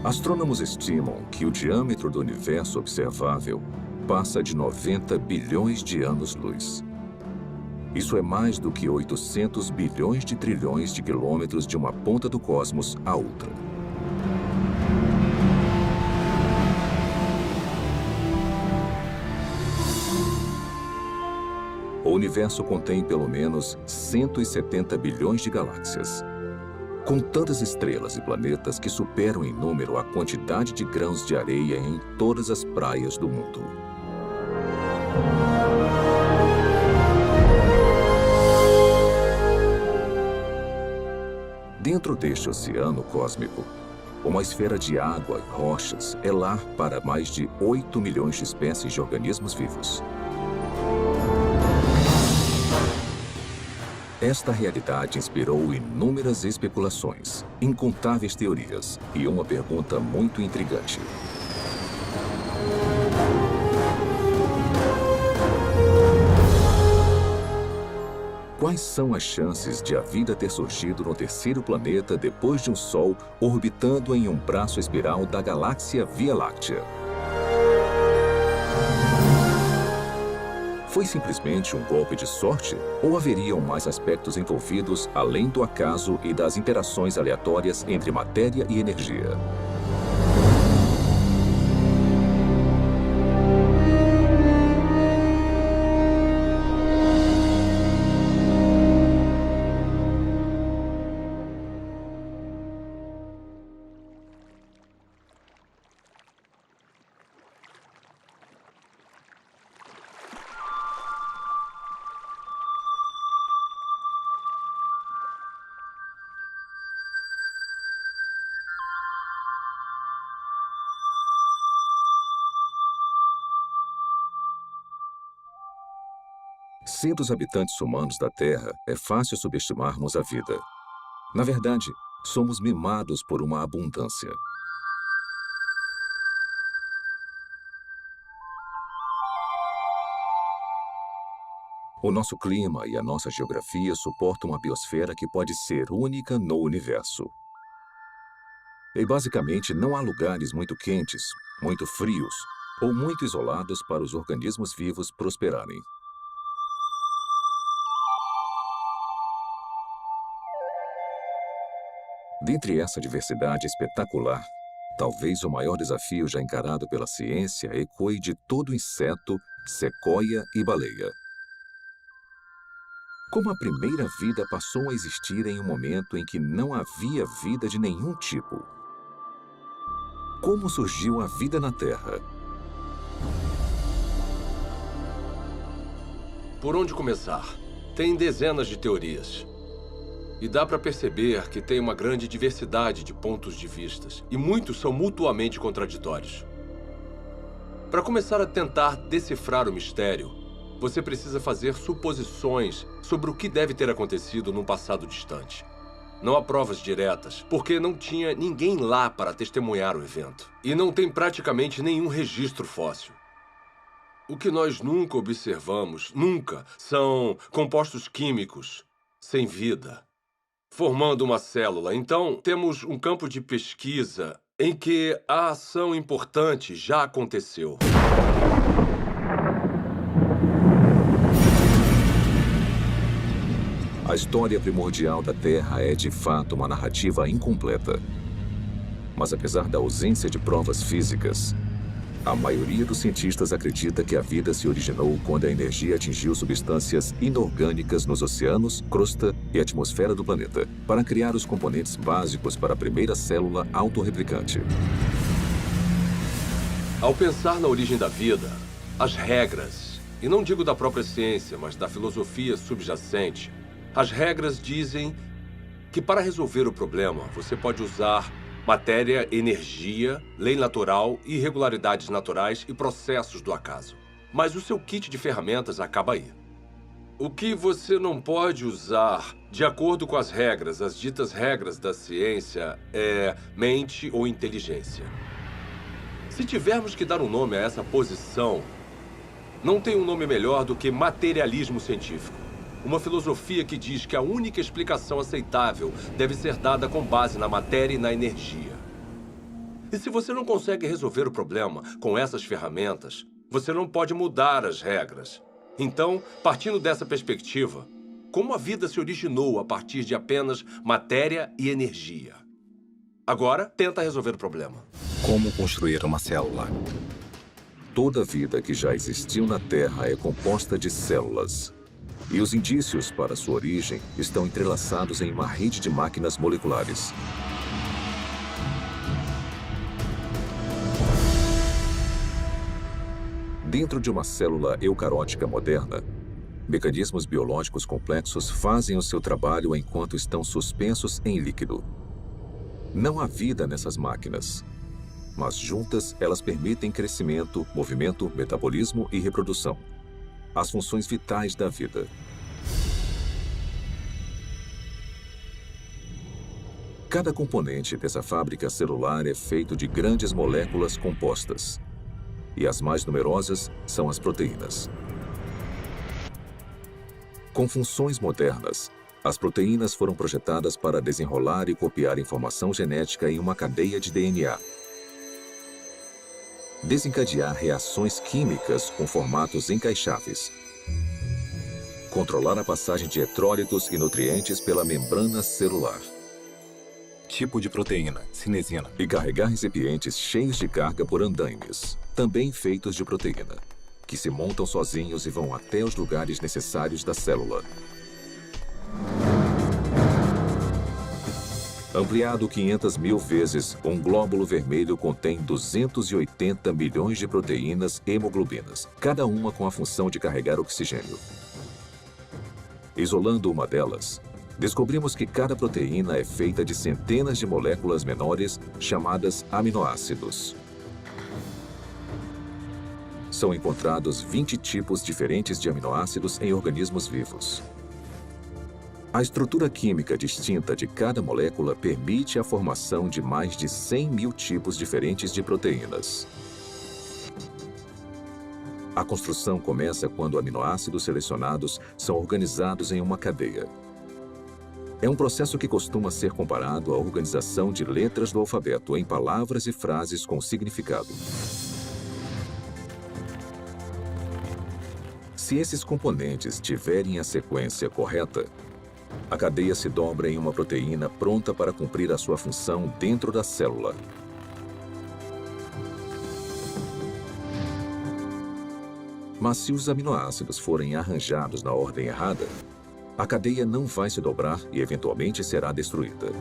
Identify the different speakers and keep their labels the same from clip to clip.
Speaker 1: Astrônomos estimam que o diâmetro do universo observável passa de 90 bilhões de anos-luz. Isso é mais do que 800 bilhões de trilhões de quilômetros de uma ponta do cosmos à outra. O universo contém pelo menos 170 bilhões de galáxias, com tantas estrelas e planetas que superam em número a quantidade de grãos de areia em todas as praias do mundo. Dentro deste oceano cósmico, uma esfera de água e rochas é lar para mais de 8 milhões de espécies de organismos vivos. Esta realidade inspirou inúmeras especulações, incontáveis teorias e uma pergunta muito intrigante. Quais são as chances de a vida ter surgido no terceiro planeta depois de um Sol orbitando em um braço espiral da galáxia Via Láctea? Foi simplesmente um golpe de sorte ou haveriam mais aspectos envolvidos além do acaso e das interações aleatórias entre matéria e energia? Sendo os habitantes humanos da Terra, é fácil subestimarmos a vida. Na verdade, somos mimados por uma abundância. O nosso clima e a nossa geografia suportam uma biosfera que pode ser única no universo. E basicamente não há lugares muito quentes, muito frios ou muito isolados para os organismos vivos prosperarem. Dentre essa diversidade espetacular, talvez o maior desafio já encarado pela ciência ecoe de todo inseto, sequoia e baleia. Como a primeira vida passou a existir em um momento em que não havia vida de nenhum tipo? Como surgiu a vida na Terra?
Speaker 2: Por onde começar? Tem dezenas de teorias. E dá para perceber que tem uma grande diversidade de pontos de vistas, e muitos são mutuamente contraditórios. Para começar a tentar decifrar o mistério, você precisa fazer suposições sobre o que deve ter acontecido num passado distante. Não há provas diretas, porque não tinha ninguém lá para testemunhar o evento. E não tem praticamente nenhum registro fóssil. O que nós nunca observamos, são compostos químicos sem vida, formando uma célula. Então, temos um campo de pesquisa em que a ação importante já aconteceu.
Speaker 1: A história primordial da Terra é, de fato, uma narrativa incompleta. Mas apesar da ausência de provas físicas, a maioria dos cientistas acredita que a vida se originou quando a energia atingiu substâncias inorgânicas nos oceanos, crosta e atmosfera do planeta, para criar os componentes básicos para a primeira célula autorreplicante.
Speaker 2: Ao pensar na origem da vida, as regras, e não digo da própria ciência, mas da filosofia subjacente, as regras dizem que para resolver o problema, você pode usar matéria, energia, lei natural, irregularidades naturais e processos do acaso. Mas o seu kit de ferramentas acaba aí. O que você não pode usar, de acordo com as regras, as ditas regras da ciência, é mente ou inteligência. Se tivermos que dar um nome a essa posição, não tem um nome melhor do que materialismo científico. Uma filosofia que diz que a única explicação aceitável deve ser dada com base na matéria e na energia. E se você não consegue resolver o problema com essas ferramentas, você não pode mudar as regras. Então, partindo dessa perspectiva, como a vida se originou a partir de apenas matéria e energia? Agora, tenta resolver o problema.
Speaker 3: Como construir uma célula?
Speaker 1: Toda vida que já existiu na Terra é composta de células. E os indícios para sua origem estão entrelaçados em uma rede de máquinas moleculares. Dentro de uma célula eucarótica moderna, mecanismos biológicos complexos fazem o seu trabalho enquanto estão suspensos em líquido. Não há vida nessas máquinas, mas juntas elas permitem crescimento, movimento, metabolismo e reprodução, as funções vitais da vida. Cada componente dessa fábrica celular é feito de grandes moléculas compostas. E as mais numerosas são as proteínas. Com funções modernas, as proteínas foram projetadas para desenrolar e copiar informação genética em uma cadeia de DNA. Desencadear reações químicas com formatos encaixáveis. Controlar a passagem de eletrólitos e nutrientes pela membrana celular.
Speaker 3: Tipo de proteína, cinesina.
Speaker 1: E carregar recipientes cheios de carga por andaimes, também feitos de proteína, que se montam sozinhos e vão até os lugares necessários da célula. Ampliado 500.000 vezes, um glóbulo vermelho contém 280 milhões de proteínas hemoglobinas, cada uma com a função de carregar oxigênio. Isolando uma delas, descobrimos que cada proteína é feita de centenas de moléculas menores chamadas aminoácidos. São encontrados 20 tipos diferentes de aminoácidos em organismos vivos. A estrutura química distinta de cada molécula permite a formação de mais de 100.000 tipos diferentes de proteínas. A construção começa quando aminoácidos selecionados são organizados em uma cadeia. É um processo que costuma ser comparado à organização de letras do alfabeto em palavras e frases com significado. Se esses componentes tiverem a sequência correta, a cadeia se dobra em uma proteína pronta para cumprir a sua função dentro da célula. Mas se os aminoácidos forem arranjados na ordem errada, a cadeia não vai se dobrar e eventualmente será destruída.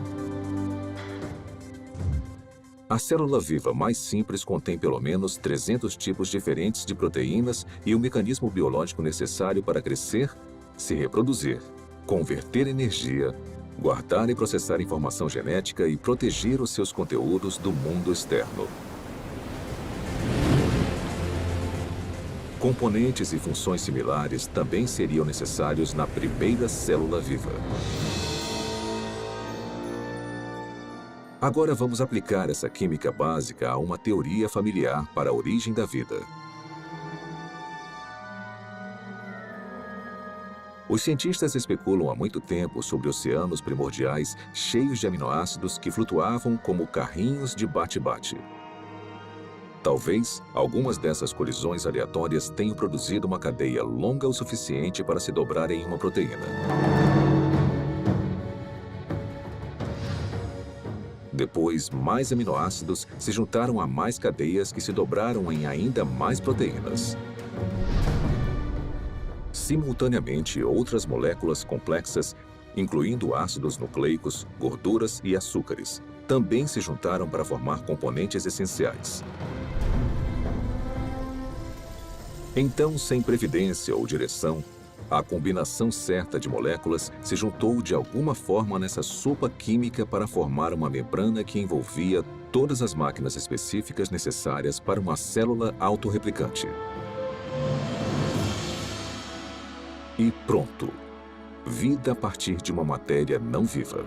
Speaker 1: A célula viva mais simples contém pelo menos 300 tipos diferentes de proteínas e o mecanismo biológico necessário para crescer, se reproduzir, converter energia, guardar e processar informação genética e proteger os seus conteúdos do mundo externo. Componentes e funções similares também seriam necessários na primeira célula viva. Agora vamos aplicar essa química básica a uma teoria familiar para a origem da vida. Os cientistas especulam há muito tempo sobre oceanos primordiais cheios de aminoácidos que flutuavam como carrinhos de bate-bate. Talvez algumas dessas colisões aleatórias tenham produzido uma cadeia longa o suficiente para se dobrar em uma proteína. Depois, mais aminoácidos se juntaram a mais cadeias que se dobraram em ainda mais proteínas. Simultaneamente, outras moléculas complexas, incluindo ácidos nucleicos, gorduras e açúcares, também se juntaram para formar componentes essenciais. Então, sem previdência ou direção, a combinação certa de moléculas se juntou de alguma forma nessa sopa química para formar uma membrana que envolvia todas as máquinas específicas necessárias para uma célula autorreplicante. E pronto! Vida a partir de uma matéria não viva.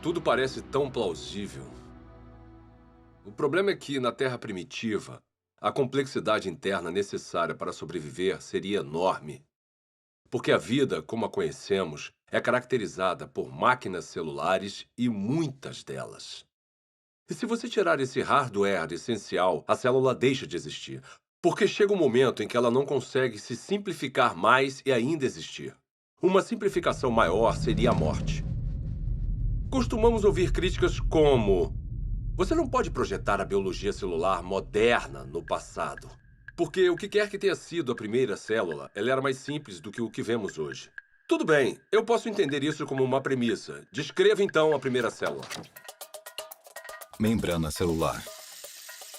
Speaker 2: Tudo parece tão plausível. O problema é que, na Terra primitiva, a complexidade interna necessária para sobreviver seria enorme. Porque a vida, como a conhecemos, é caracterizada por máquinas celulares e muitas delas. E se você tirar esse hardware essencial, a célula deixa de existir. Porque chega um momento em que ela não consegue se simplificar mais e ainda existir. Uma simplificação maior seria a morte. Costumamos ouvir críticas como: você não pode projetar a biologia celular moderna no passado. Porque o que quer que tenha sido a primeira célula, ela era mais simples do que o que vemos hoje. Tudo bem, eu posso entender isso como uma premissa. Descreva então a primeira célula.
Speaker 3: Membrana celular.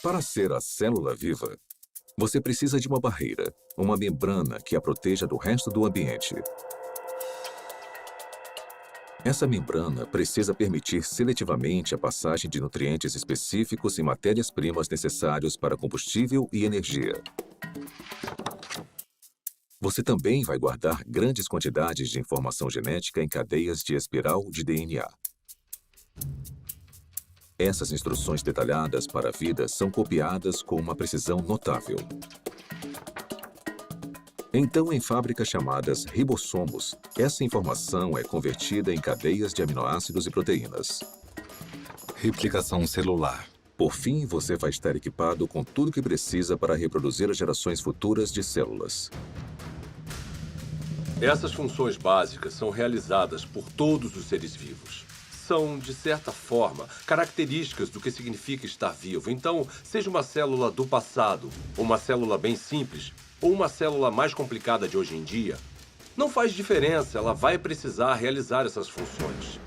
Speaker 1: Para ser a célula viva, você precisa de uma barreira, uma membrana que a proteja do resto do ambiente. Essa membrana precisa permitir seletivamente a passagem de nutrientes específicos e matérias-primas necessários para combustível e energia. Você também vai guardar grandes quantidades de informação genética em cadeias de espiral de DNA. Essas instruções detalhadas para a vida são copiadas com uma precisão notável. Então, em fábricas chamadas ribossomos, essa informação é convertida em cadeias de aminoácidos e proteínas.
Speaker 3: Replicação celular.
Speaker 1: Por fim, você vai estar equipado com tudo o que precisa para reproduzir as gerações futuras de células.
Speaker 2: Essas funções básicas são realizadas por todos os seres vivos. São, de certa forma, características do que significa estar vivo. Então, seja uma célula do passado, uma célula bem simples, ou uma célula mais complicada de hoje em dia, não faz diferença, ela vai precisar realizar essas funções.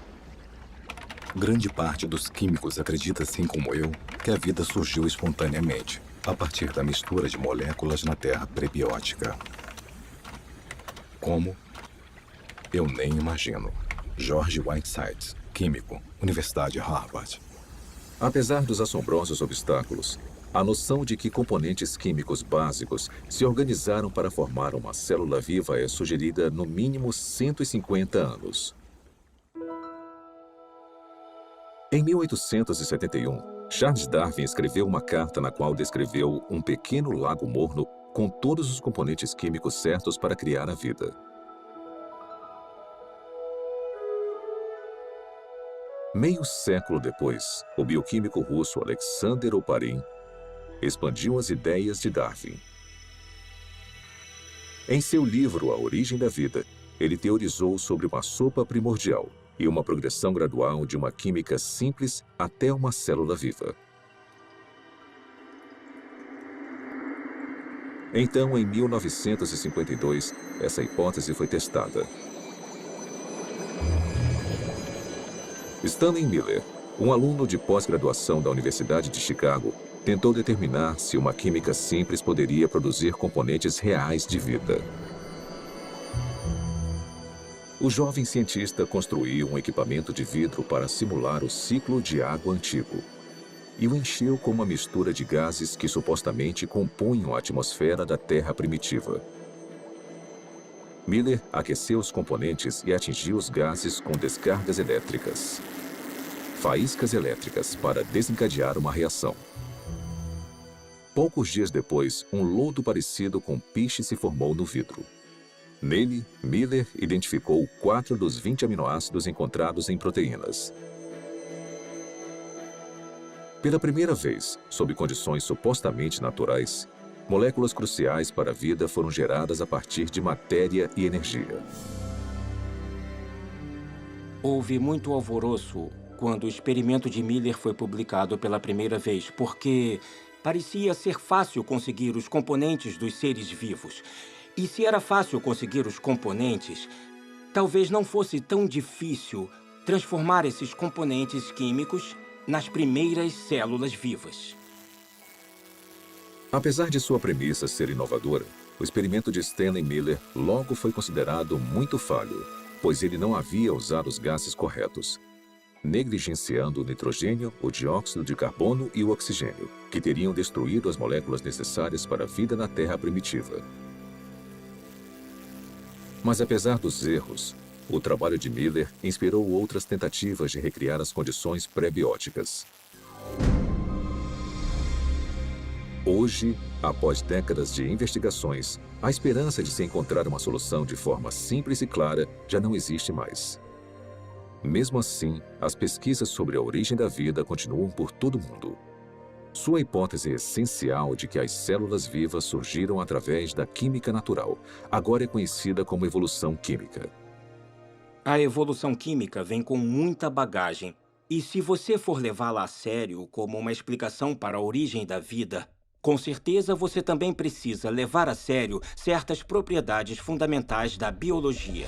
Speaker 3: Grande parte dos químicos acredita, assim como eu, que a vida surgiu espontaneamente, a partir da mistura de moléculas na terra prebiótica. Como? Eu nem imagino. George Whiteside, químico, Universidade Harvard.
Speaker 1: Apesar dos assombrosos obstáculos, a noção de que componentes químicos básicos se organizaram para formar uma célula viva é sugerida no mínimo 150 anos. Em 1871, Charles Darwin escreveu uma carta na qual descreveu um pequeno lago morno com todos os componentes químicos certos para criar a vida. Meio século depois, o bioquímico russo Alexander Oparin expandiu as ideias de Darwin. Em seu livro A Origem da Vida, ele teorizou sobre uma sopa primordial e uma progressão gradual de uma química simples até uma célula viva. Então, em 1952, essa hipótese foi testada. Stanley Miller, um aluno de pós-graduação da Universidade de Chicago, tentou determinar se uma química simples poderia produzir componentes reais de vida. O jovem cientista construiu um equipamento de vidro para simular o ciclo de água antigo e o encheu com uma mistura de gases que supostamente compunham a atmosfera da Terra primitiva. Miller aqueceu os componentes e atingiu os gases com descargas elétricas. Faíscas elétricas para desencadear uma reação. Poucos dias depois, um lodo parecido com piche se formou no vidro. Nele, Miller identificou 4 dos 20 aminoácidos encontrados em proteínas. Pela primeira vez, sob condições supostamente naturais, moléculas cruciais para a vida foram geradas a partir de matéria e energia.
Speaker 4: Houve muito alvoroço quando o experimento de Miller foi publicado pela primeira vez, porque parecia ser fácil conseguir os componentes dos seres vivos. E se era fácil conseguir os componentes, talvez não fosse tão difícil transformar esses componentes químicos nas primeiras células vivas.
Speaker 1: Apesar de sua premissa ser inovadora, o experimento de Stanley Miller logo foi considerado muito falho, pois ele não havia usado os gases corretos, negligenciando o nitrogênio, o dióxido de carbono e o oxigênio, que teriam destruído as moléculas necessárias para a vida na Terra primitiva. Mas apesar dos erros, o trabalho de Miller inspirou outras tentativas de recriar as condições pré-bióticas. Hoje, após décadas de investigações, A esperança de se encontrar uma solução de forma simples e clara já não existe mais. Mesmo assim, as pesquisas sobre a origem da vida continuam por todo o mundo. Sua hipótese essencial de que as células vivas surgiram através da química natural agora é conhecida como evolução química.
Speaker 4: A evolução química vem com muita bagagem. E se você for levá-la a sério como uma explicação para a origem da vida, com certeza você também precisa levar a sério certas propriedades fundamentais da biologia.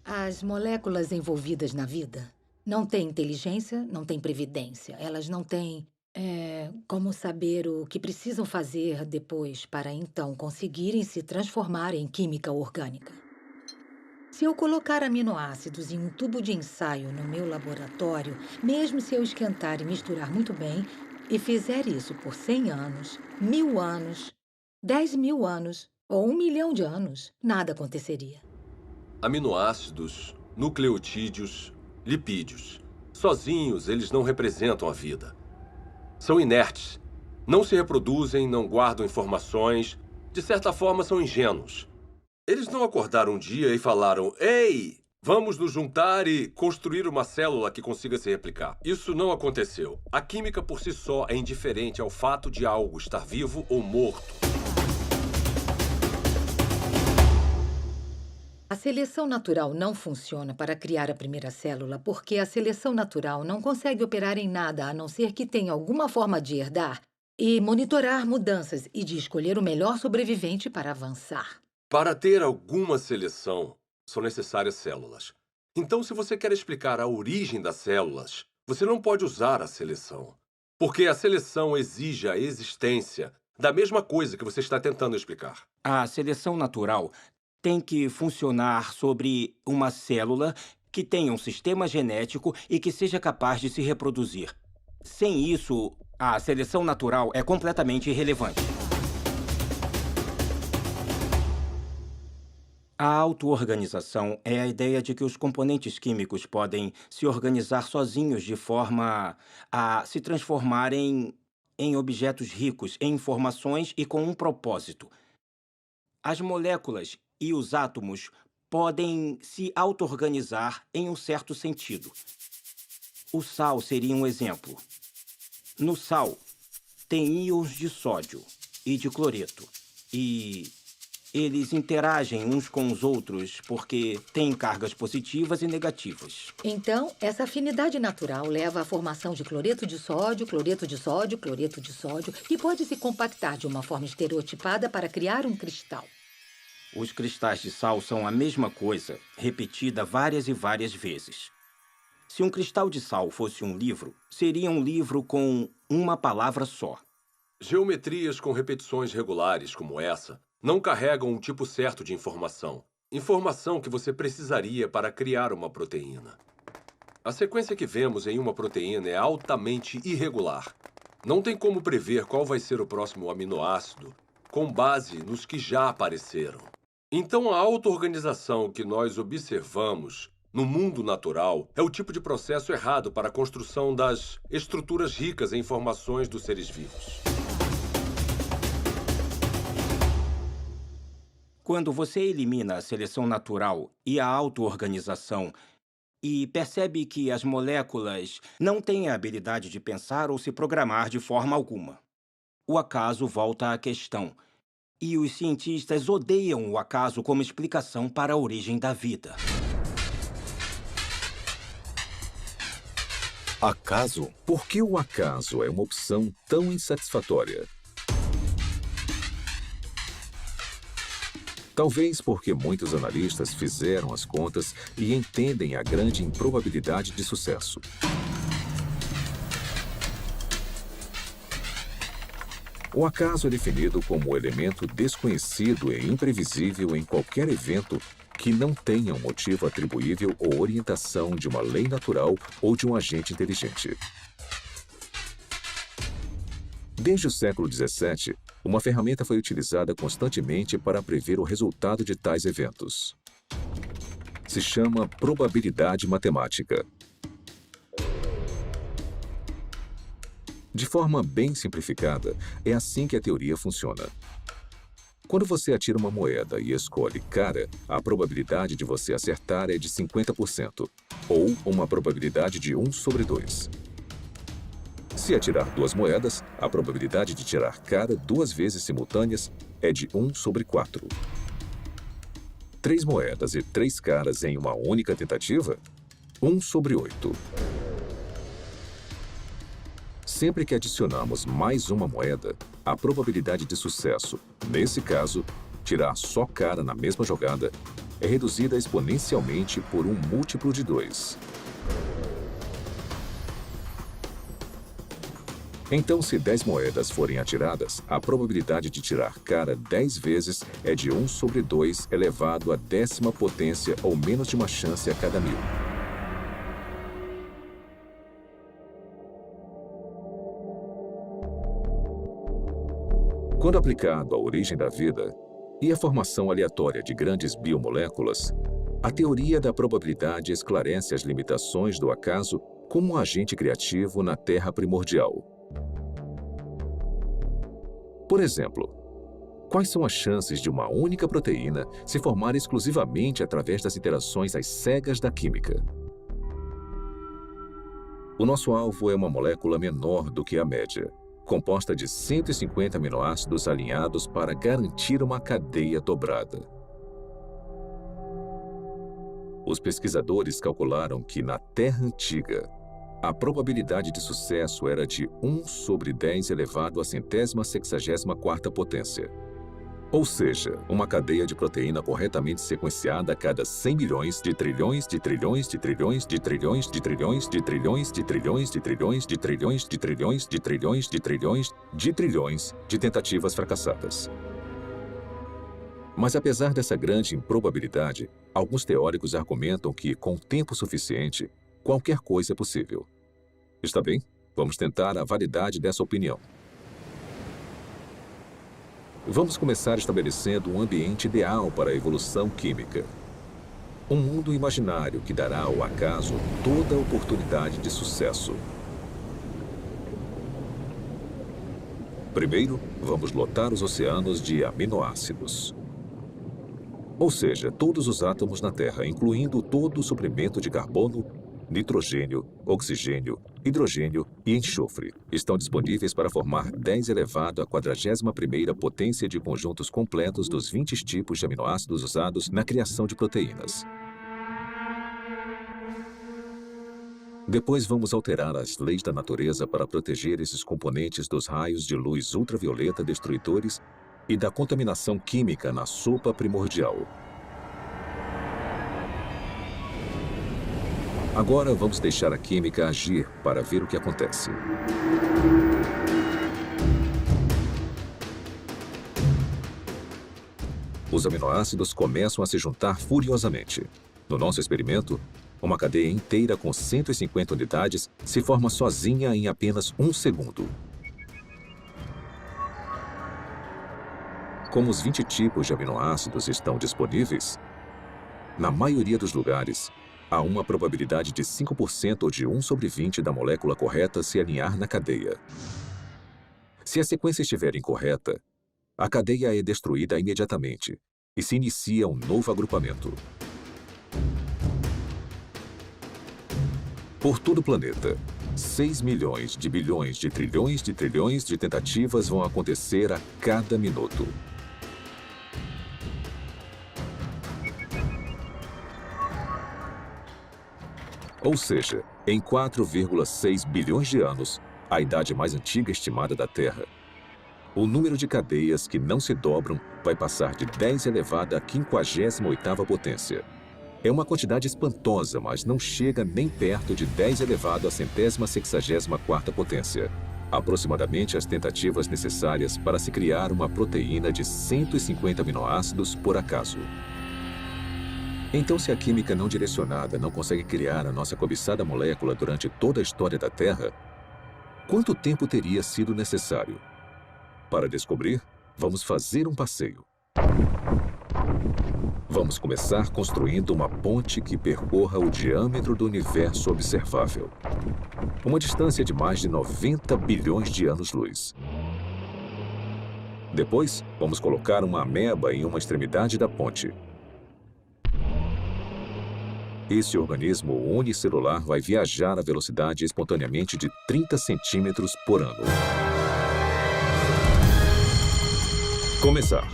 Speaker 5: As moléculas envolvidas na vida não têm inteligência, não têm previdência. Elas não têm como saber o que precisam fazer depois para então conseguirem se transformar em química orgânica. Se eu colocar aminoácidos em um tubo de ensaio no meu laboratório, mesmo se eu esquentar e misturar muito bem, e fizer isso por 100 anos, 1000 anos, 10.000 anos ou 1 milhão de anos, nada aconteceria.
Speaker 2: Aminoácidos, nucleotídeos, lipídios. Sozinhos, eles não representam a vida. São inertes. Não se reproduzem, não guardam informações. De certa forma, são ingênuos. Eles não acordaram um dia e falaram: "Ei, vamos nos juntar e construir uma célula que consiga se replicar." Isso não aconteceu. A química por si só é indiferente ao fato de algo estar vivo ou morto.
Speaker 5: A seleção natural não funciona para criar a primeira célula porque a seleção natural não consegue operar em nada a não ser que tenha alguma forma de herdar e monitorar mudanças e de escolher o melhor sobrevivente para avançar.
Speaker 2: Para ter alguma seleção, são necessárias células. Então, se você quer explicar a origem das células, você não pode usar a seleção. Porque a seleção exige a existência da mesma coisa que você está tentando explicar.
Speaker 4: A seleção natural tem que funcionar sobre uma célula que tenha um sistema genético e que seja capaz de se reproduzir. Sem isso, a seleção natural é completamente irrelevante. A auto-organização é a ideia de que os componentes químicos podem se organizar sozinhos de forma a se transformarem em objetos ricos em informações e com um propósito. As moléculas e os átomos podem se auto-organizar em um certo sentido. O sal seria um exemplo. No sal, tem íons de sódio e de cloreto. E eles interagem uns com os outros porque têm cargas positivas e negativas.
Speaker 5: Então, essa afinidade natural leva à formação de cloreto de sódio, cloreto de sódio, cloreto de sódio, e pode se compactar de uma forma estereotipada para criar um cristal.
Speaker 4: Os cristais de sal são a mesma coisa, repetida várias e várias vezes. Se um cristal de sal fosse um livro, seria um livro com uma palavra só.
Speaker 2: Geometrias com repetições regulares como essa não carregam um tipo certo de informação. Informação que você precisaria para criar uma proteína. A sequência que vemos em uma proteína é altamente irregular. Não tem como prever qual vai ser o próximo aminoácido com base nos que já apareceram. Então, a auto-organização que nós observamos no mundo natural é o tipo de processo errado para a construção das estruturas ricas em informações dos seres vivos.
Speaker 4: Quando você elimina a seleção natural e a auto-organização e percebe que as moléculas não têm a habilidade de pensar ou se programar de forma alguma, o acaso volta à questão. E os cientistas odeiam o acaso como explicação para a origem da vida.
Speaker 3: Acaso?
Speaker 1: Por que o acaso é uma opção tão insatisfatória? Talvez porque muitos analistas fizeram as contas e entendem a grande improbabilidade de sucesso. O acaso é definido como o elemento desconhecido e imprevisível em qualquer evento que não tenha um motivo atribuível ou orientação de uma lei natural ou de um agente inteligente. Desde o século XVII, uma ferramenta foi utilizada constantemente para prever o resultado de tais eventos. Se chama probabilidade matemática. De forma bem simplificada, é assim que a teoria funciona. Quando você atira uma moeda e escolhe cara, a probabilidade de você acertar é de 50%, ou uma probabilidade de 1 sobre 2. Se atirar 2 moedas, a probabilidade de tirar cara 2 vezes simultâneas é de 1 sobre 4. 3 moedas e 3 caras em uma única tentativa? 1 sobre 8. Sempre que adicionamos mais uma moeda, a probabilidade de sucesso, nesse caso, tirar só cara na mesma jogada, é reduzida exponencialmente por um múltiplo de 2. Então, se 10 moedas forem atiradas, a probabilidade de tirar cara 10 vezes é de 1 sobre 2 elevado à 10ª potência ou menos de uma chance a cada 1000. Quando aplicado à origem da vida e à formação aleatória de grandes biomoléculas, a teoria da probabilidade esclarece as limitações do acaso como um agente criativo na Terra primordial. Por exemplo, quais são as chances de uma única proteína se formar exclusivamente através das interações às cegas da química? O nosso alvo é uma molécula menor do que a média, composta de 150 aminoácidos alinhados para garantir uma cadeia dobrada. Os pesquisadores calcularam que, na Terra antiga, a probabilidade de sucesso era de 1 sobre 10 elevado à 164ª potência. Ou seja, uma cadeia de proteína corretamente sequenciada a cada 100 milhões de trilhões de trilhões de trilhões de trilhões de trilhões de trilhões de trilhões de trilhões de trilhões de trilhões de trilhões de trilhões de trilhões de tentativas fracassadas. Mas apesar dessa grande improbabilidade, alguns teóricos argumentam que, com tempo suficiente, qualquer coisa é possível. Está bem? Vamos tentar a validade dessa opinião. Vamos começar estabelecendo um ambiente ideal para a evolução química. Um mundo imaginário que dará ao acaso toda a oportunidade de sucesso. Primeiro, vamos lotar os oceanos de aminoácidos. Ou seja, todos os átomos na Terra, incluindo todo o suprimento de carbono, nitrogênio, oxigênio, hidrogênio e enxofre, estão disponíveis para formar 10 elevado à 41ª potência de conjuntos completos dos 20 tipos de aminoácidos usados na criação de proteínas. Depois vamos alterar as leis da natureza para proteger esses componentes dos raios de luz ultravioleta destruidores e da contaminação química na sopa primordial. Agora vamos deixar a química agir para ver o que acontece. Os aminoácidos começam a se juntar furiosamente. No nosso experimento, uma cadeia inteira com 150 unidades se forma sozinha em apenas 1 segundo. Como os 20 tipos de aminoácidos estão disponíveis, na maioria dos lugares, há uma probabilidade de 5% ou de 1 sobre 20 da molécula correta se alinhar na cadeia. Se a sequência estiver incorreta, a cadeia é destruída imediatamente e se inicia um novo agrupamento. Por todo o planeta, 6 milhões de bilhões de trilhões de trilhões de tentativas vão acontecer a cada minuto. Ou seja, em 4,6 bilhões de anos, a idade mais antiga estimada da Terra, o número de cadeias que não se dobram vai passar de 10 elevado à 58ª potência. É uma quantidade espantosa, mas não chega nem perto de 10 elevado à 164ª potência. Aproximadamente as tentativas necessárias para se criar uma proteína de 150 aminoácidos por acaso. Então, se a química não direcionada não consegue criar a nossa cobiçada molécula durante toda a história da Terra, quanto tempo teria sido necessário? Para descobrir, vamos fazer um passeio. Vamos começar construindo uma ponte que percorra o diâmetro do universo observável. Uma distância de mais de 90 bilhões de anos-luz. Depois, vamos colocar uma ameba em uma extremidade da ponte. Esse organismo unicelular vai viajar a velocidade espontaneamente de 30 centímetros por ano. Começar.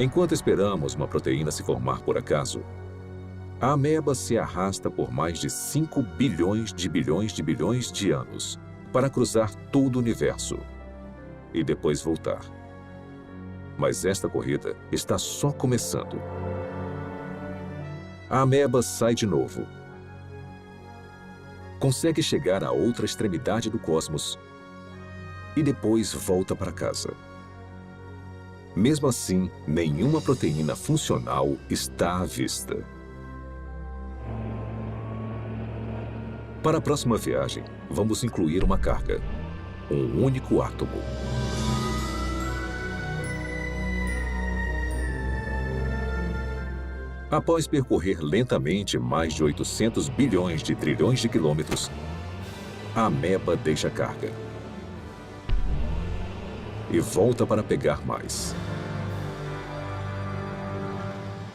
Speaker 1: Enquanto esperamos uma proteína se formar por acaso, a ameba se arrasta por mais de 5 bilhões de anos para cruzar todo o universo e depois voltar. Mas esta corrida está só começando. A ameba sai de novo. Consegue chegar à outra extremidade do cosmos e depois volta para casa. Mesmo assim, nenhuma proteína funcional está à vista. Para a próxima viagem, vamos incluir uma carga, um único átomo. Após percorrer lentamente mais de 800 bilhões de trilhões de quilômetros, a ameba deixa a carga e volta para pegar mais.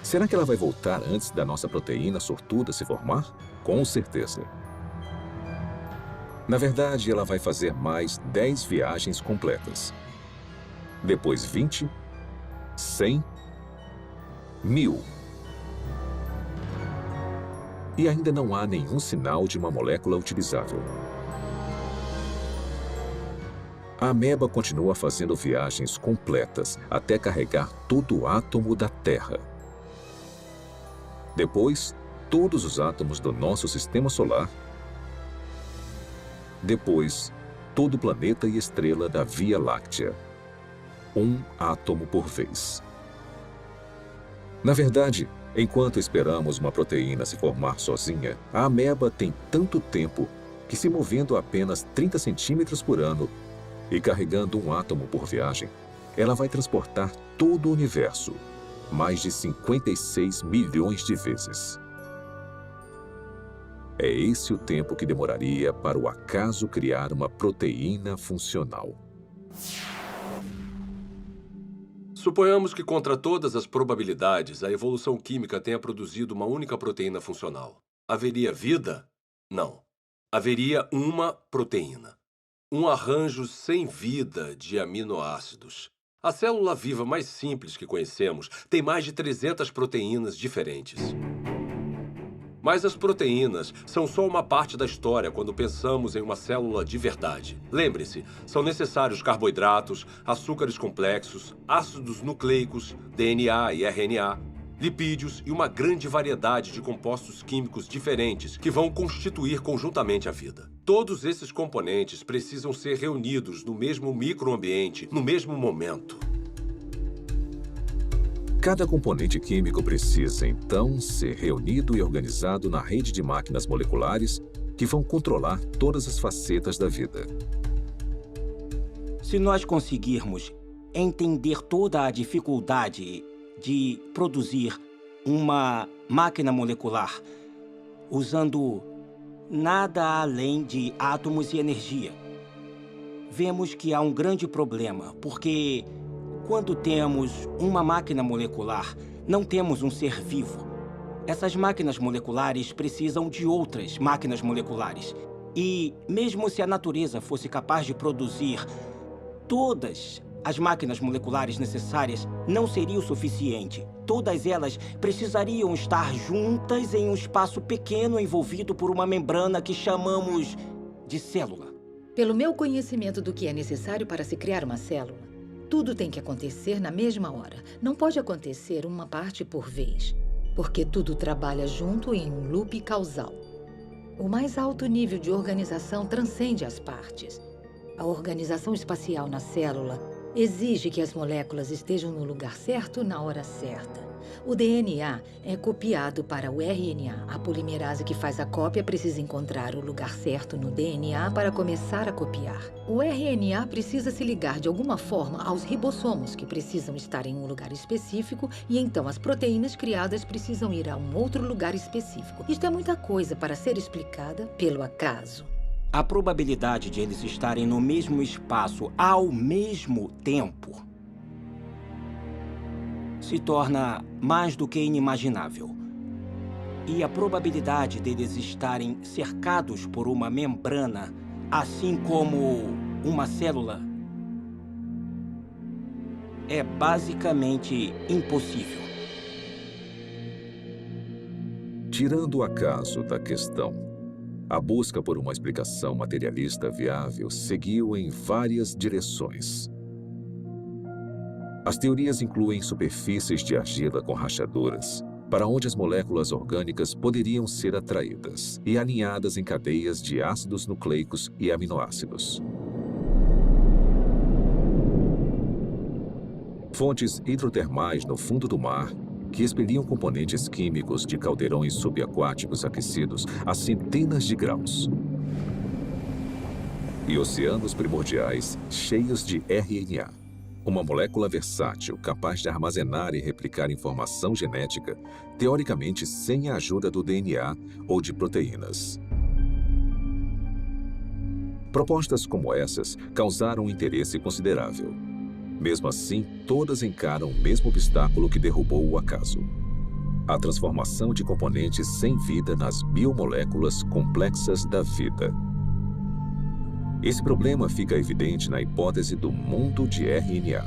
Speaker 1: Será que ela vai voltar antes da nossa proteína sortuda se formar? Com certeza. Na verdade, ela vai fazer mais 10 viagens completas. Depois 20, 100, 1000. E ainda não há nenhum sinal de uma molécula utilizável. A ameba continua fazendo viagens completas até carregar todo o átomo da Terra. Depois, todos os átomos do nosso sistema solar. Depois, todo planeta e estrela da Via Láctea. Um átomo por vez. Na verdade, enquanto esperamos uma proteína se formar sozinha, a ameba tem tanto tempo que, se movendo apenas 30 centímetros por ano e carregando um átomo por viagem, ela vai transportar todo o universo, mais de 56 milhões de vezes. É esse o tempo que demoraria para o acaso criar uma proteína funcional.
Speaker 2: Suponhamos que, contra todas as probabilidades, a evolução química tenha produzido uma única proteína funcional. Haveria vida? Não. Haveria uma proteína. Um arranjo sem vida de aminoácidos. A célula viva mais simples que conhecemos tem mais de 300 proteínas diferentes. Mas as proteínas são só uma parte da história quando pensamos em uma célula de verdade. Lembre-se, são necessários carboidratos, açúcares complexos, ácidos nucleicos, DNA e RNA, lipídios e uma grande variedade de compostos químicos diferentes que vão constituir conjuntamente a vida. Todos esses componentes precisam ser reunidos no mesmo microambiente, no mesmo momento.
Speaker 1: Cada componente químico precisa, então, ser reunido e organizado na rede de máquinas moleculares que vão controlar todas as facetas da vida.
Speaker 4: Se nós conseguirmos entender toda a dificuldade de produzir uma máquina molecular usando nada além de átomos e energia, vemos que há um grande problema, porque quando temos uma máquina molecular, não temos um ser vivo. Essas máquinas moleculares precisam de outras máquinas moleculares. E mesmo se a natureza fosse capaz de produzir todas as máquinas moleculares necessárias, não seria o suficiente. Todas elas precisariam estar juntas em um espaço pequeno envolvido por uma membrana que chamamos de célula.
Speaker 5: Pelo meu conhecimento do que é necessário para se criar uma célula, tudo tem que acontecer na mesma hora. Não pode acontecer uma parte por vez, porque tudo trabalha junto em um loop causal. O mais alto nível de organização transcende as partes. A organização espacial na célula exige que as moléculas estejam no lugar certo na hora certa. O DNA é copiado para o RNA. A polimerase que faz a cópia precisa encontrar o lugar certo no DNA para começar a copiar. O RNA precisa se ligar de alguma forma aos ribossomos, que precisam estar em um lugar específico, e então as proteínas criadas precisam ir a um outro lugar específico. Isto é muita coisa para ser explicada pelo acaso.
Speaker 4: A probabilidade de eles estarem no mesmo espaço ao mesmo tempo se torna mais do que inimaginável. E a probabilidade deles estarem cercados por uma membrana, assim como uma célula, é basicamente impossível.
Speaker 1: Tirando o acaso da questão, a busca por uma explicação materialista viável seguiu em várias direções. As teorias incluem superfícies de argila com rachaduras, para onde as moléculas orgânicas poderiam ser atraídas e alinhadas em cadeias de ácidos nucleicos e aminoácidos. Fontes hidrotermais no fundo do mar, que expeliam componentes químicos de caldeirões subaquáticos aquecidos a centenas de graus. E oceanos primordiais cheios de RNA. Uma molécula versátil, capaz de armazenar e replicar informação genética, teoricamente sem a ajuda do DNA ou de proteínas. Propostas como essas causaram um interesse considerável. Mesmo assim, todas encaram o mesmo obstáculo que derrubou o acaso: a transformação de componentes sem vida nas biomoléculas complexas da vida. Esse problema fica evidente na hipótese do mundo de RNA.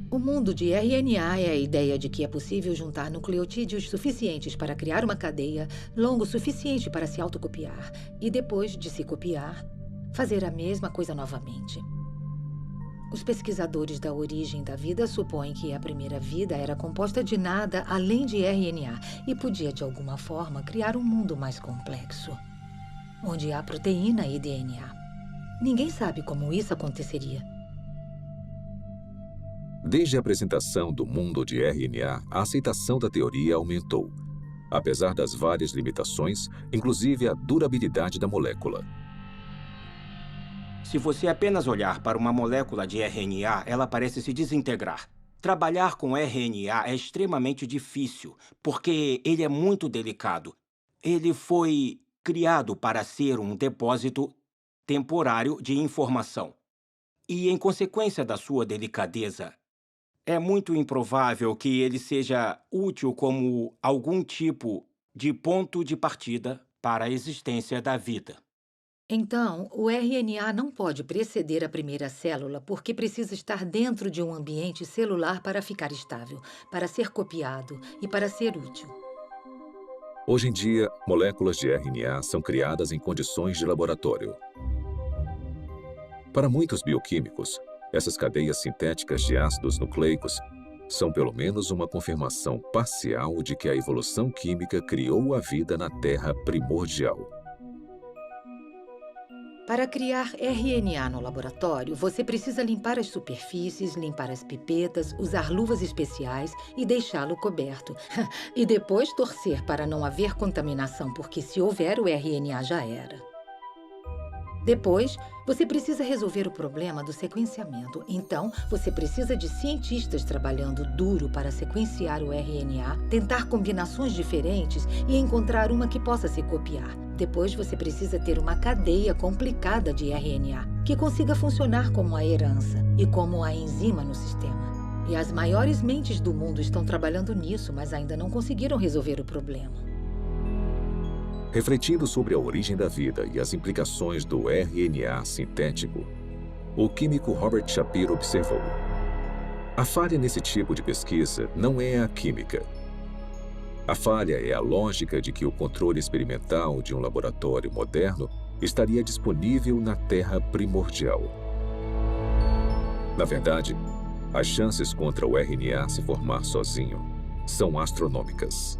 Speaker 5: O mundo de RNA é a ideia de que é possível juntar nucleotídeos suficientes para criar uma cadeia longo o suficiente para se autocopiar e, depois de se copiar, fazer a mesma coisa novamente. Os pesquisadores da origem da vida supõem que a primeira vida era composta de nada além de RNA e podia, de alguma forma, criar um mundo mais complexo, onde há proteína e DNA. Ninguém sabe como isso aconteceria.
Speaker 1: Desde a apresentação do mundo de RNA, a aceitação da teoria aumentou, apesar das várias limitações, inclusive a durabilidade da molécula.
Speaker 4: Se você apenas olhar para uma molécula de RNA, ela parece se desintegrar. Trabalhar com RNA é extremamente difícil, porque ele é muito delicado. Ele foi criado para ser um depósito temporário de informação. E, em consequência da sua delicadeza, é muito improvável que ele seja útil como algum tipo de ponto de partida para a existência da vida.
Speaker 5: Então, o RNA não pode preceder a primeira célula porque precisa estar dentro de um ambiente celular para ficar estável, para ser copiado e para ser útil.
Speaker 1: Hoje em dia, moléculas de RNA são criadas em condições de laboratório. Para muitos bioquímicos, essas cadeias sintéticas de ácidos nucleicos são pelo menos uma confirmação parcial de que a evolução química criou a vida na Terra primordial.
Speaker 5: Para criar RNA no laboratório, você precisa limpar as superfícies, limpar as pipetas, usar luvas especiais e deixá-lo coberto. E depois torcer para não haver contaminação, porque se houver, o RNA já era. Depois, você precisa resolver o problema do sequenciamento. Então, você precisa de cientistas trabalhando duro para sequenciar o RNA, tentar combinações diferentes e encontrar uma que possa se copiar. Depois, você precisa ter uma cadeia complicada de RNA, que consiga funcionar como a herança e como a enzima no sistema. E as maiores mentes do mundo estão trabalhando nisso, mas ainda não conseguiram resolver o problema.
Speaker 1: Refletindo sobre a origem da vida e as implicações do RNA sintético, o químico Robert Shapiro observou: a falha nesse tipo de pesquisa não é a química. A falha é a lógica de que o controle experimental de um laboratório moderno estaria disponível na Terra primordial. Na verdade, as chances contra o RNA se formar sozinho são astronômicas.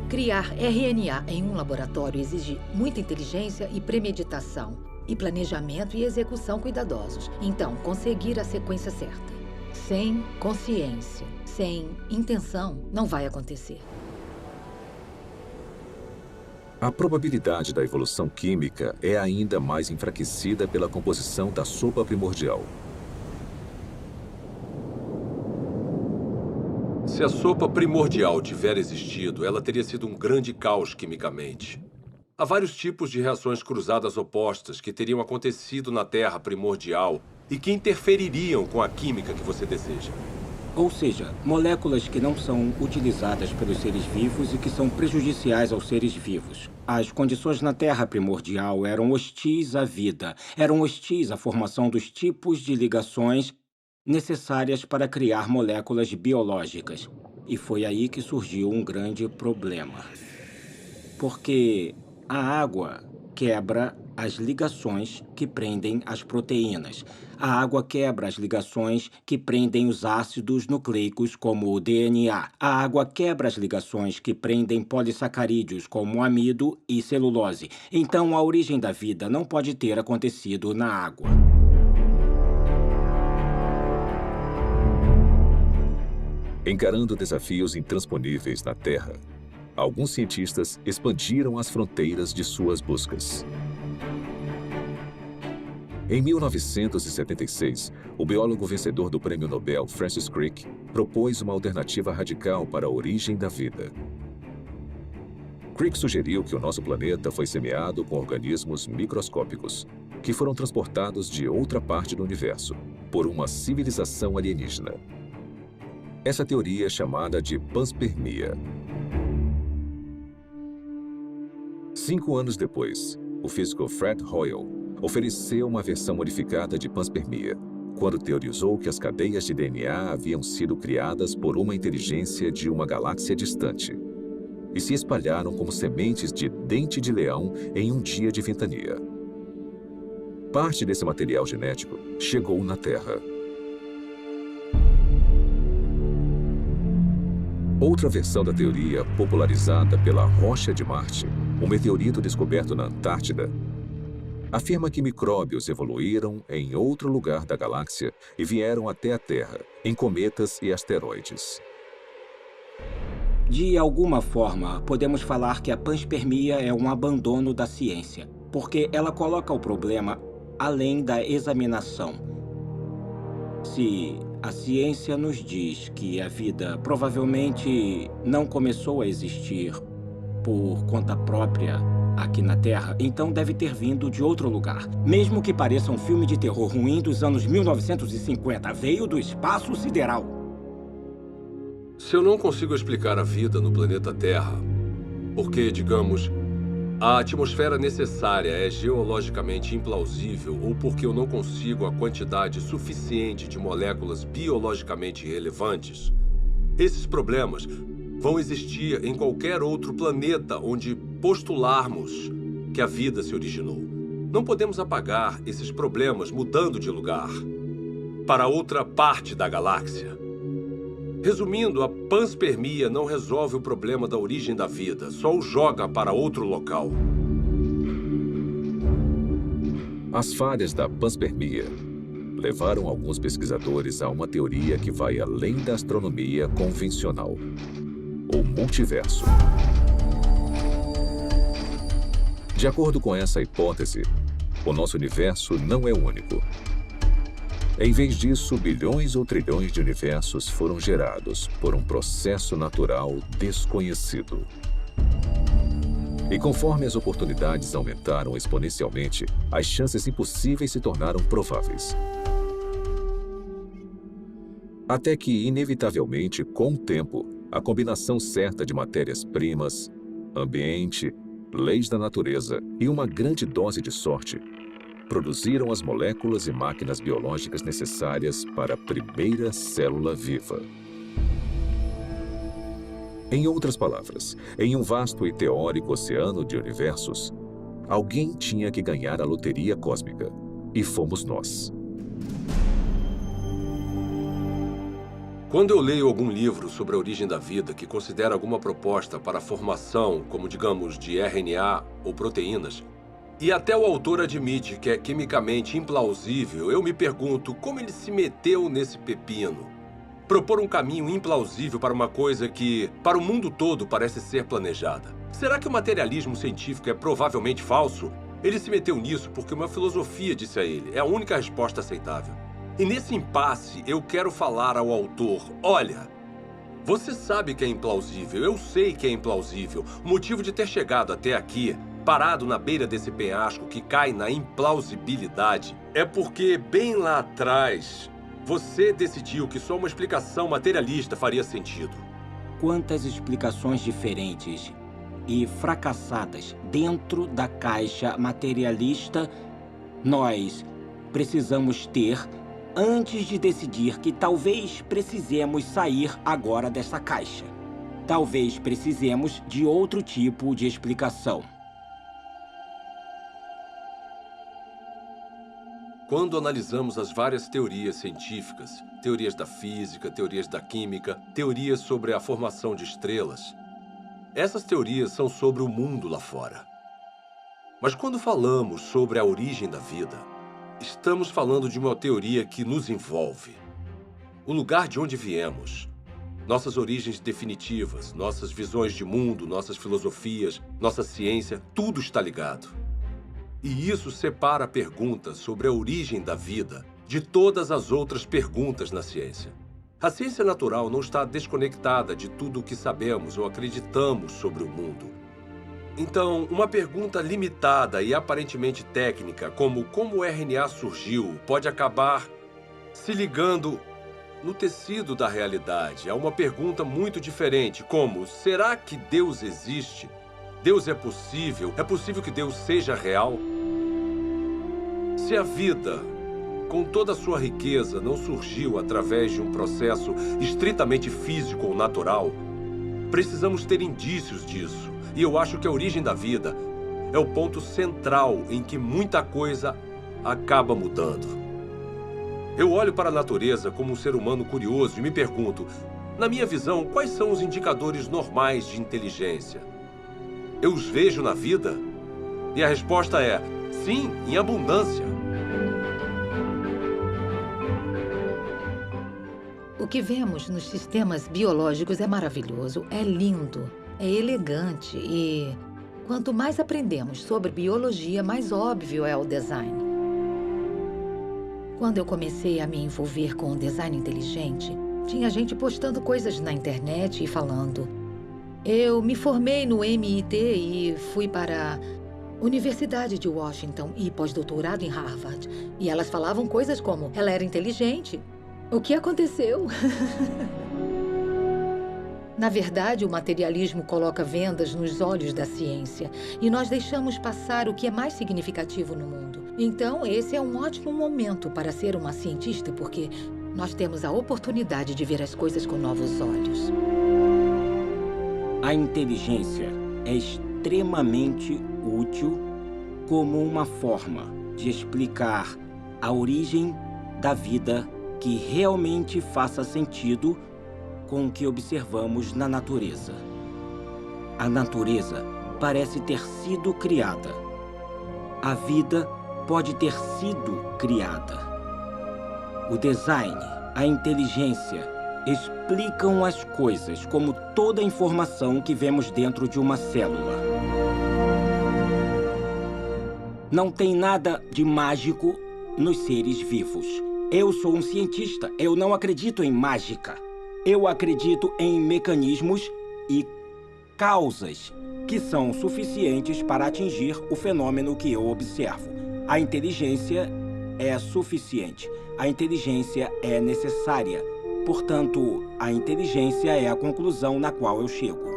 Speaker 5: Criar RNA em um laboratório exige muita inteligência e premeditação, e planejamento e execução cuidadosos. Então, conseguir a sequência certa. Sem consciência, sem intenção, não vai acontecer.
Speaker 1: A probabilidade da evolução química é ainda mais enfraquecida pela composição da sopa primordial.
Speaker 2: Se a sopa primordial tiver existido, ela teria sido um grande caos quimicamente. Há vários tipos de reações cruzadas opostas que teriam acontecido na Terra primordial e que interfeririam com a química que você deseja.
Speaker 4: Ou seja, moléculas que não são utilizadas pelos seres vivos e que são prejudiciais aos seres vivos. As condições na Terra primordial eram hostis à vida, eram hostis à formação dos tipos de ligações necessárias para criar moléculas biológicas. E foi aí que surgiu um grande problema. Porque a água quebra as ligações que prendem as proteínas. A água quebra as ligações que prendem os ácidos nucleicos, como o DNA. A água quebra as ligações que prendem polissacarídeos, como o amido e celulose. Então, a origem da vida não pode ter acontecido na água.
Speaker 1: Encarando desafios intransponíveis na Terra, alguns cientistas expandiram as fronteiras de suas buscas. Em 1976, o biólogo vencedor do Prêmio Nobel, Francis Crick, propôs uma alternativa radical para a origem da vida. Crick sugeriu que o nosso planeta foi semeado com organismos microscópicos, que foram transportados de outra parte do universo, por uma civilização alienígena. Essa teoria é chamada de panspermia. 5 anos depois, o físico Fred Hoyle ofereceu uma versão modificada de panspermia, quando teorizou que as cadeias de DNA haviam sido criadas por uma inteligência de uma galáxia distante e se espalharam como sementes de dente de leão em um dia de ventania. Parte desse material genético chegou na Terra. Outra versão da teoria, popularizada pela Rocha de Marte, um meteorito descoberto na Antártida, afirma que micróbios evoluíram em outro lugar da galáxia e vieram até a Terra, em cometas e asteroides.
Speaker 4: De alguma forma, podemos falar que a panspermia é um abandono da ciência, porque ela coloca o problema além da examinação. Se a ciência nos diz que a vida provavelmente não começou a existir por conta própria aqui na Terra, então deve ter vindo de outro lugar. Mesmo que pareça um filme de terror ruim dos anos 1950, veio do espaço sideral.
Speaker 2: Se eu não consigo explicar a vida no planeta Terra, porque, digamos, a atmosfera necessária é geologicamente implausível ou porque eu não consigo a quantidade suficiente de moléculas biologicamente relevantes, esses problemas vão existir em qualquer outro planeta onde postularmos que a vida se originou. Não podemos apagar esses problemas mudando de lugar para outra parte da galáxia. Resumindo, a panspermia não resolve o problema da origem da vida, só o joga para outro local.
Speaker 1: As falhas da panspermia levaram alguns pesquisadores a uma teoria que vai além da astronomia convencional: o multiverso. De acordo com essa hipótese, o nosso universo não é único. Em vez disso, bilhões ou trilhões de universos foram gerados por um processo natural desconhecido. E conforme as oportunidades aumentaram exponencialmente, as chances impossíveis se tornaram prováveis. Até que, inevitavelmente, com o tempo, a combinação certa de matérias-primas, ambiente, leis da natureza e uma grande dose de sorte produziram as moléculas e máquinas biológicas necessárias para a primeira célula viva. Em outras palavras, em um vasto e teórico oceano de universos, alguém tinha que ganhar a loteria cósmica, e fomos nós.
Speaker 2: Quando eu leio algum livro sobre a origem da vida que considera alguma proposta para a formação, como digamos, de RNA ou proteínas, e até o autor admite que é quimicamente implausível, eu me pergunto como ele se meteu nesse pepino. Propor um caminho implausível para uma coisa que, para o mundo todo, parece ser planejada. Será que o materialismo científico é provavelmente falso? Ele se meteu nisso porque uma filosofia disse a ele. É a única resposta aceitável. E nesse impasse, eu quero falar ao autor, olha, você sabe que é implausível, eu sei que é implausível. O motivo de ter chegado até aqui, parado na beira desse penhasco que cai na implausibilidade, é porque bem lá atrás, você decidiu que só uma explicação materialista faria sentido.
Speaker 4: Quantas explicações diferentes e fracassadas dentro da caixa materialista nós precisamos ter antes de decidir que talvez precisemos sair agora dessa caixa. Talvez precisemos de outro tipo de explicação.
Speaker 2: Quando analisamos as várias teorias científicas, teorias da física, teorias da química, teorias sobre a formação de estrelas, essas teorias são sobre o mundo lá fora. Mas quando falamos sobre a origem da vida, estamos falando de uma teoria que nos envolve. O lugar de onde viemos, nossas origens definitivas, nossas visões de mundo, nossas filosofias, nossa ciência, tudo está ligado. E isso separa a pergunta sobre a origem da vida de todas as outras perguntas na ciência. A ciência natural não está desconectada de tudo o que sabemos ou acreditamos sobre o mundo. Então, uma pergunta limitada e aparentemente técnica, como o RNA surgiu, pode acabar se ligando no tecido da realidade. É uma pergunta muito diferente, como, será que Deus existe? Deus é possível? É possível que Deus seja real? Se a vida, com toda a sua riqueza, não surgiu através de um processo estritamente físico ou natural, precisamos ter indícios disso. E eu acho que a origem da vida é o ponto central em que muita coisa acaba mudando. Eu olho para a natureza como um ser humano curioso e me pergunto, na minha visão, quais são os indicadores normais de inteligência? Eu os vejo na vida? E a resposta é, sim, em abundância.
Speaker 5: O que vemos nos sistemas biológicos é maravilhoso, é lindo, é elegante e quanto mais aprendemos sobre biologia, mais óbvio é o design. Quando eu comecei a me envolver com o design inteligente, tinha gente postando coisas na internet e falando: eu me formei no MIT e fui para a Universidade de Washington e pós-doutorado em Harvard. E elas falavam coisas como, ela era inteligente. O que aconteceu? Na verdade, o materialismo coloca vendas nos olhos da ciência e nós deixamos passar o que é mais significativo no mundo. Então, esse é um ótimo momento para ser uma cientista, porque nós temos a oportunidade de ver as coisas com novos olhos.
Speaker 4: A inteligência é extremamente útil como uma forma de explicar a origem da vida que realmente faça sentido com o que observamos na natureza. A natureza parece ter sido criada. A vida pode ter sido criada. O design, a inteligência explicam as coisas como toda a informação que vemos dentro de uma célula. Não tem nada de mágico nos seres vivos. Eu sou um cientista, eu não acredito em mágica. Eu acredito em mecanismos e causas que são suficientes para atingir o fenômeno que eu observo. A inteligência é suficiente. A inteligência é necessária. Portanto, a inteligência é a conclusão na qual eu chego.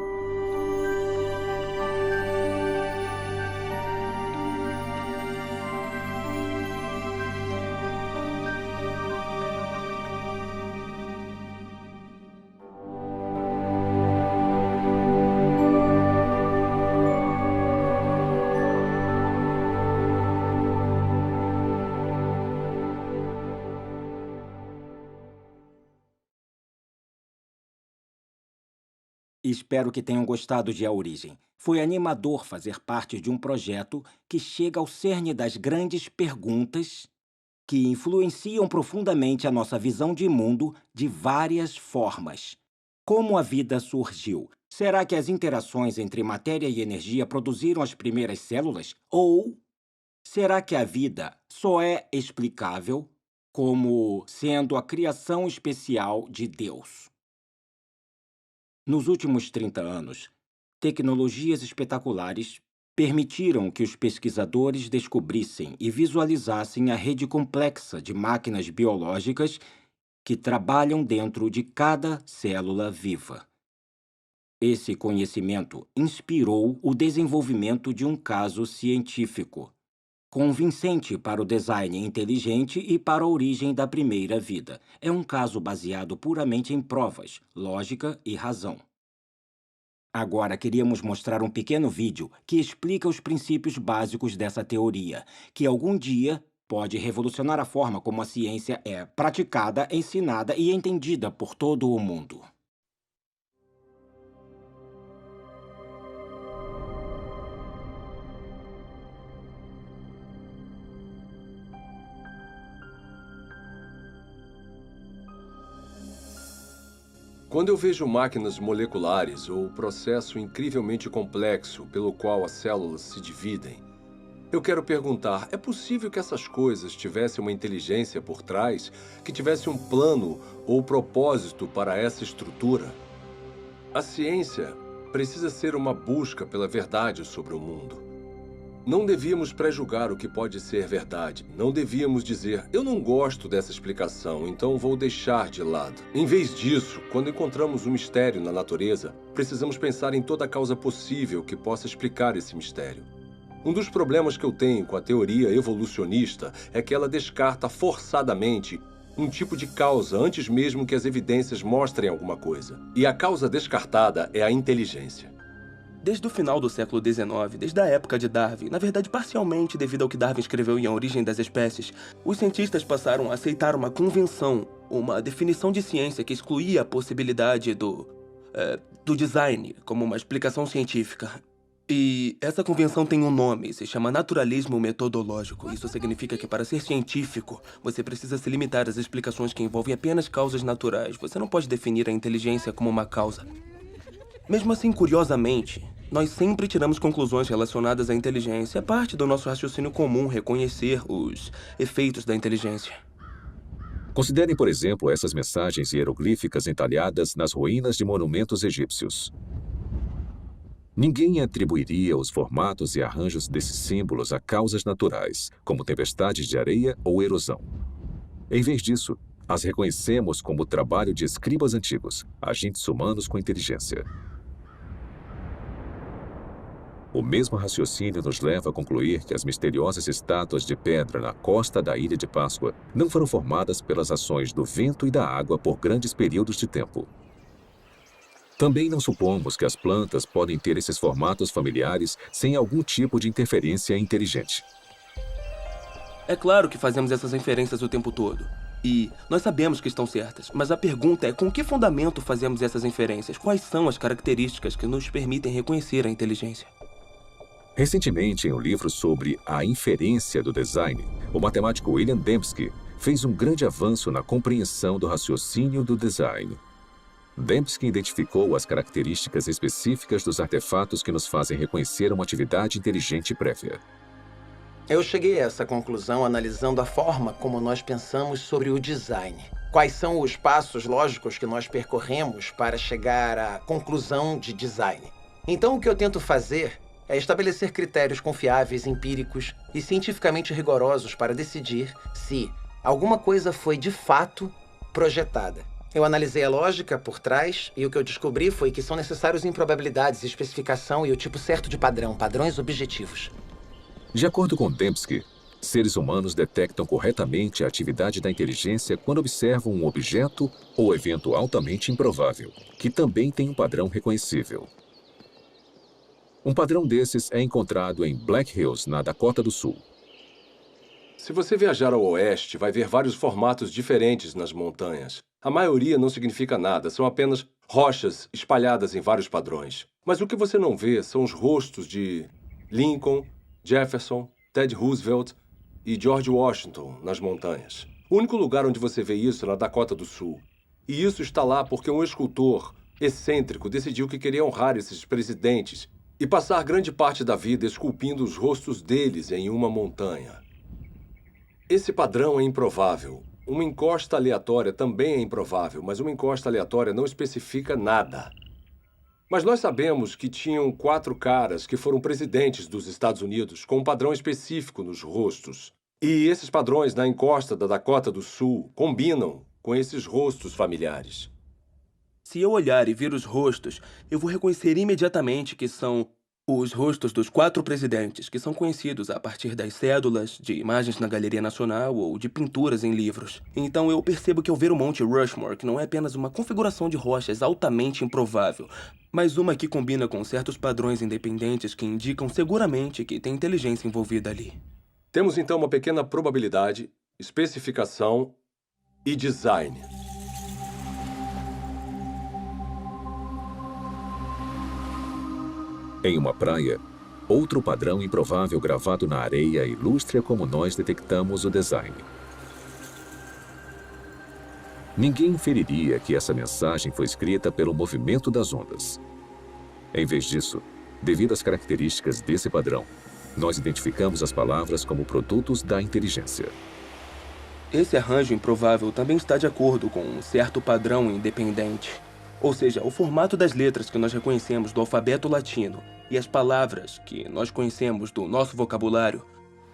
Speaker 4: Espero que tenham gostado de A Origem. Foi animador fazer parte de um projeto que chega ao cerne das grandes perguntas que influenciam profundamente a nossa visão de mundo de várias formas. Como a vida surgiu? Será que as interações entre matéria e energia produziram as primeiras células? Ou será que a vida só é explicável como sendo a criação especial de Deus? Nos últimos 30 anos, tecnologias espetaculares permitiram que os pesquisadores descobrissem e visualizassem a rede complexa de máquinas biológicas que trabalham dentro de cada célula viva. Esse conhecimento inspirou o desenvolvimento de um caso científico, convincente para o design inteligente e para a origem da primeira vida. É um caso baseado puramente em provas, lógica e razão. Agora queríamos mostrar um pequeno vídeo que explica os princípios básicos dessa teoria, que algum dia pode revolucionar a forma como a ciência é praticada, ensinada e entendida por todo o mundo.
Speaker 2: Quando eu vejo máquinas moleculares ou o processo incrivelmente complexo pelo qual as células se dividem, eu quero perguntar, é possível que essas coisas tivessem uma inteligência por trás, que tivesse um plano ou propósito para essa estrutura? A ciência precisa ser uma busca pela verdade sobre o mundo. Não devíamos pré-julgar o que pode ser verdade. Não devíamos dizer, eu não gosto dessa explicação, então vou deixar de lado. Em vez disso, quando encontramos um mistério na natureza, precisamos pensar em toda a causa possível que possa explicar esse mistério. Um dos problemas que eu tenho com a teoria evolucionista é que ela descarta forçadamente um tipo de causa antes mesmo que as evidências mostrem alguma coisa. E a causa descartada é a inteligência.
Speaker 6: Desde o final do século XIX, desde a época de Darwin, na verdade parcialmente devido ao que Darwin escreveu em A Origem das Espécies, os cientistas passaram a aceitar uma convenção, uma definição de ciência que excluía a possibilidade do design como uma explicação científica. E essa convenção tem um nome, se chama naturalismo metodológico. Isso significa que para ser científico, você precisa se limitar às explicações que envolvem apenas causas naturais. Você não pode definir a inteligência como uma causa. Mesmo assim, curiosamente, nós sempre tiramos conclusões relacionadas à inteligência. É parte do nosso raciocínio comum reconhecer os efeitos da inteligência.
Speaker 1: Considerem, por exemplo, essas mensagens hieroglíficas entalhadas nas ruínas de monumentos egípcios. Ninguém atribuiria os formatos e arranjos desses símbolos a causas naturais, como tempestades de areia ou erosão. Em vez disso, as reconhecemos como o trabalho de escribas antigos, agentes humanos com inteligência. O mesmo raciocínio nos leva a concluir que as misteriosas estátuas de pedra na costa da Ilha de Páscoa não foram formadas pelas ações do vento e da água por grandes períodos de tempo. Também não supomos que as plantas podem ter esses formatos familiares sem algum tipo de interferência inteligente.
Speaker 6: É claro que fazemos essas inferências o tempo todo. E nós sabemos que estão certas, mas a pergunta é com que fundamento fazemos essas inferências? Quais são as características que nos permitem reconhecer a inteligência?
Speaker 1: Recentemente, em um livro sobre a inferência do design, o matemático William Dembski fez um grande avanço na compreensão do raciocínio do design. Dembski identificou as características específicas dos artefatos que nos fazem reconhecer uma atividade inteligente prévia.
Speaker 7: Eu cheguei a essa conclusão analisando a forma como nós pensamos sobre o design. Quais são os passos lógicos que nós percorremos para chegar à conclusão de design? Então, o que eu tento fazer é estabelecer critérios confiáveis, empíricos e cientificamente rigorosos para decidir se alguma coisa foi de fato projetada. Eu analisei a lógica por trás e o que eu descobri foi que são necessários improbabilidades, especificação e o tipo certo de padrão, padrões objetivos.
Speaker 1: De acordo com Dembski, seres humanos detectam corretamente a atividade da inteligência quando observam um objeto ou evento altamente improvável, que também tem um padrão reconhecível. Um padrão desses é encontrado em Black Hills, na Dakota do Sul.
Speaker 2: Se você viajar ao oeste, vai ver vários formatos diferentes nas montanhas. A maioria não significa nada, são apenas rochas espalhadas em vários padrões. Mas o que você não vê são os rostos de Lincoln, Jefferson, Ted Roosevelt e George Washington nas montanhas. O único lugar onde você vê isso é na Dakota do Sul. E isso está lá porque um escultor excêntrico decidiu que queria honrar esses presidentes e passar grande parte da vida esculpindo os rostos deles em uma montanha. Esse padrão é improvável. Uma encosta aleatória também é improvável, mas uma encosta aleatória não especifica nada. Mas nós sabemos que tinham 4 caras que foram presidentes dos Estados Unidos com um padrão específico nos rostos. E esses padrões na encosta da Dakota do Sul combinam com esses rostos familiares.
Speaker 6: Se eu olhar e ver os rostos, eu vou reconhecer imediatamente que são os rostos dos 4 presidentes, que são conhecidos a partir das cédulas, de imagens na Galeria Nacional ou de pinturas em livros. Então eu percebo que ao ver o Monte Rushmore, que não é apenas uma configuração de rochas altamente improvável, mas uma que combina com certos padrões independentes que indicam seguramente que tem inteligência envolvida ali.
Speaker 2: Temos então uma pequena probabilidade, especificação e design.
Speaker 1: Em uma praia, outro padrão improvável gravado na areia ilustra como nós detectamos o design. Ninguém inferiria que essa mensagem foi escrita pelo movimento das ondas. Em vez disso, devido às características desse padrão, nós identificamos as palavras como produtos da inteligência.
Speaker 6: Esse arranjo improvável também está de acordo com um certo padrão independente. Ou seja, o formato das letras que nós reconhecemos do alfabeto latino e as palavras que nós conhecemos do nosso vocabulário.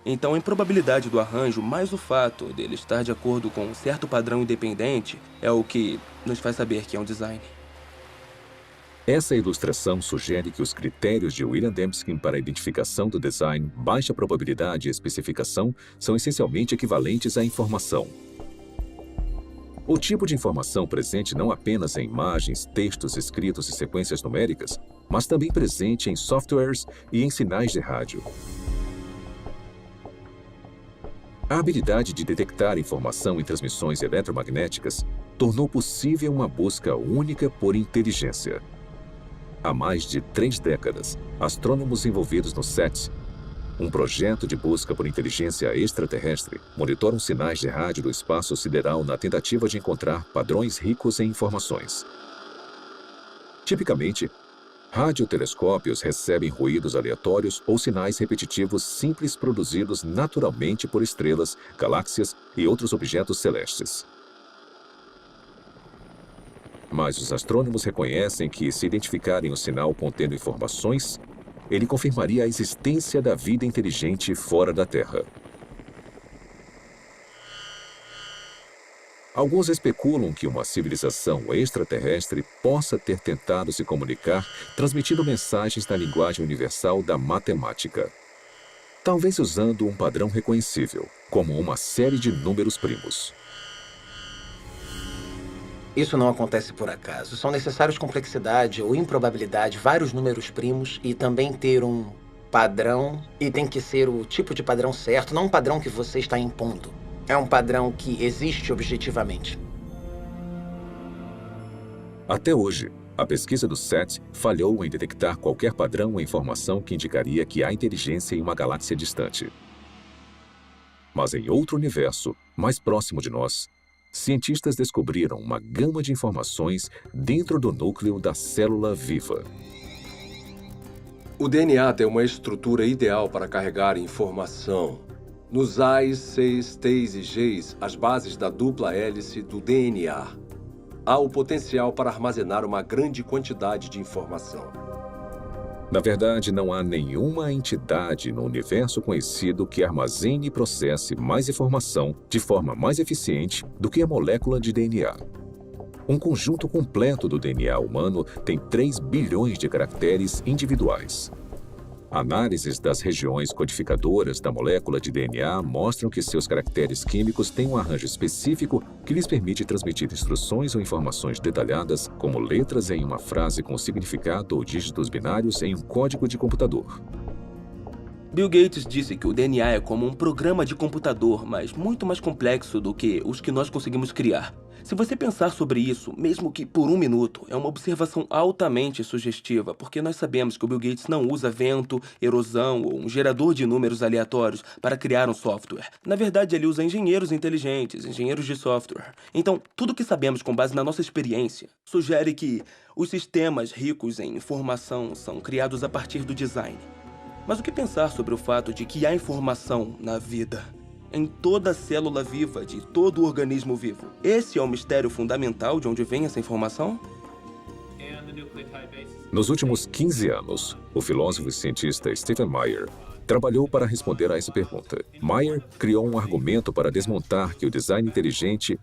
Speaker 6: Então, a improbabilidade do arranjo, mais o fato dele estar de acordo com um certo padrão independente, é o que nos faz saber que é um design.
Speaker 1: Essa ilustração sugere que os critérios de William Dembski para a identificação do design, baixa probabilidade e especificação são essencialmente equivalentes à informação. O tipo de informação presente não apenas em imagens, textos escritos e sequências numéricas, mas também presente em softwares e em sinais de rádio. A habilidade de detectar informação em transmissões eletromagnéticas tornou possível uma busca única por inteligência. Há mais de 3 décadas, astrônomos envolvidos no SETI, um projeto de busca por inteligência extraterrestre, monitoram sinais de rádio do espaço sideral na tentativa de encontrar padrões ricos em informações. Tipicamente, radiotelescópios recebem ruídos aleatórios ou sinais repetitivos simples produzidos naturalmente por estrelas, galáxias e outros objetos celestes. Mas os astrônomos reconhecem que, se identificarem o sinal contendo informações, ele confirmaria a existência da vida inteligente fora da Terra. Alguns especulam que uma civilização extraterrestre possa ter tentado se comunicar transmitindo mensagens na linguagem universal da matemática. Talvez usando um padrão reconhecível, como uma série de números primos.
Speaker 7: Isso não acontece por acaso. São necessários complexidade ou improbabilidade, vários números primos e também ter um padrão. E tem que ser o tipo de padrão certo, não um padrão que você está impondo. É um padrão que existe objetivamente.
Speaker 1: Até hoje, a pesquisa do SETI falhou em detectar qualquer padrão ou informação que indicaria que há inteligência em uma galáxia distante. Mas em outro universo, mais próximo de nós, cientistas descobriram uma gama de informações dentro do núcleo da célula viva.
Speaker 2: O DNA tem uma estrutura ideal para carregar informação. Nos A's, C's, T's e G's, as bases da dupla hélice do DNA, há o potencial para armazenar uma grande quantidade de informação.
Speaker 1: Na verdade, não há nenhuma entidade no universo conhecido que armazene e processe mais informação de forma mais eficiente do que a molécula de DNA. Um conjunto completo do DNA humano tem 3 bilhões de caracteres individuais. Análises das regiões codificadoras da molécula de DNA mostram que seus caracteres químicos têm um arranjo específico que lhes permite transmitir instruções ou informações detalhadas, como letras em uma frase com significado ou dígitos binários em um código de computador.
Speaker 6: Bill Gates disse que o DNA é como um programa de computador, mas muito mais complexo do que os que nós conseguimos criar. Se você pensar sobre isso, mesmo que por um minuto, é uma observação altamente sugestiva, porque nós sabemos que o Bill Gates não usa vento, erosão ou um gerador de números aleatórios para criar um software. Na verdade, ele usa engenheiros inteligentes, engenheiros de software. Então, tudo que sabemos com base na nossa experiência sugere que os sistemas ricos em informação são criados a partir do design. Mas o que pensar sobre o fato de que há informação na vida? Em toda célula viva de todo organismo vivo. Esse é o mistério fundamental de onde vem essa informação?
Speaker 1: Nos últimos 15 anos, o filósofo e cientista Stephen Meyer trabalhou para responder a essa pergunta. Meyer criou um argumento para desmontar que o design inteligente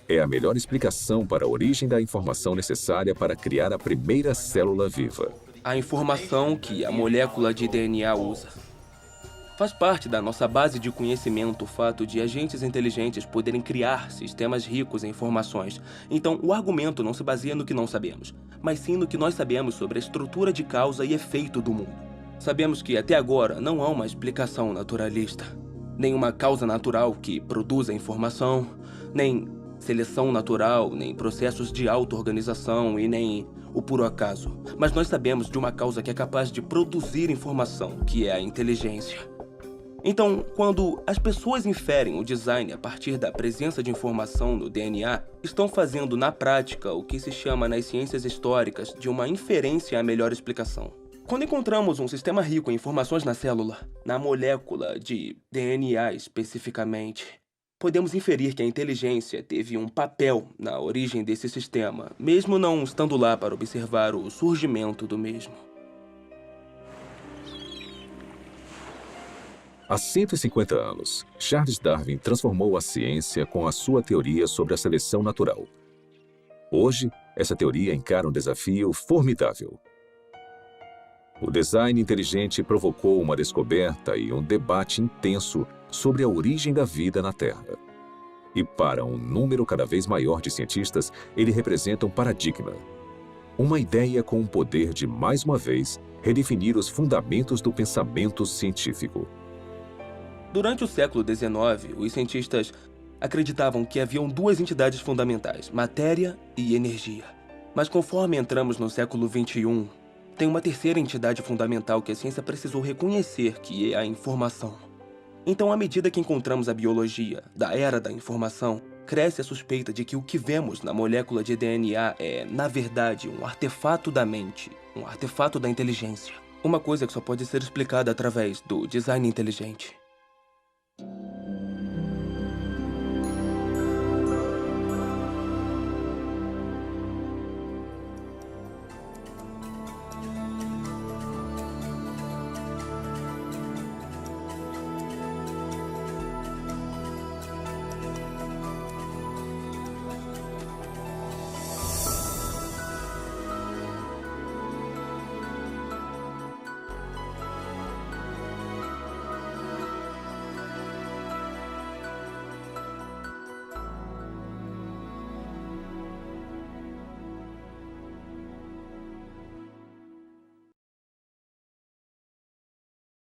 Speaker 1: é a melhor explicação para a origem da informação necessária para criar a primeira célula viva.
Speaker 6: A informação que a molécula de DNA usa. Faz parte da nossa base de conhecimento o fato de agentes inteligentes poderem criar sistemas ricos em informações. Então, o argumento não se baseia no que não sabemos, mas sim no que nós sabemos sobre a estrutura de causa e efeito do mundo. Sabemos que, até agora, não há uma explicação naturalista. Nem uma causa natural que produza informação, nem seleção natural, nem processos de auto-organização e nem o puro acaso. Mas nós sabemos de uma causa que é capaz de produzir informação, que é a inteligência. Então, quando as pessoas inferem o design a partir da presença de informação no DNA, estão fazendo na prática o que se chama nas ciências históricas de uma inferência à melhor explicação. Quando encontramos um sistema rico em informações na célula, na molécula de DNA especificamente, podemos inferir que a inteligência teve um papel na origem desse sistema, mesmo não estando lá para observar o surgimento do mesmo.
Speaker 1: Há 150 anos, Charles Darwin transformou a ciência com a sua teoria sobre a seleção natural. Hoje, essa teoria encara um desafio formidável. O design inteligente provocou uma descoberta e um debate intenso sobre a origem da vida na Terra. E para um número cada vez maior de cientistas, ele representa um paradigma. Uma ideia com o poder de, mais uma vez, redefinir os fundamentos do pensamento científico.
Speaker 6: Durante o século XIX, os cientistas acreditavam que haviam duas entidades fundamentais, matéria e energia. Mas conforme entramos no século XXI, tem uma terceira entidade fundamental que a ciência precisou reconhecer, que é a informação. Então, à medida que encontramos a biologia da era da informação, cresce a suspeita de que o que vemos na molécula de DNA é, na verdade, um artefato da mente, um artefato da inteligência. Uma coisa que só pode ser explicada através do design inteligente.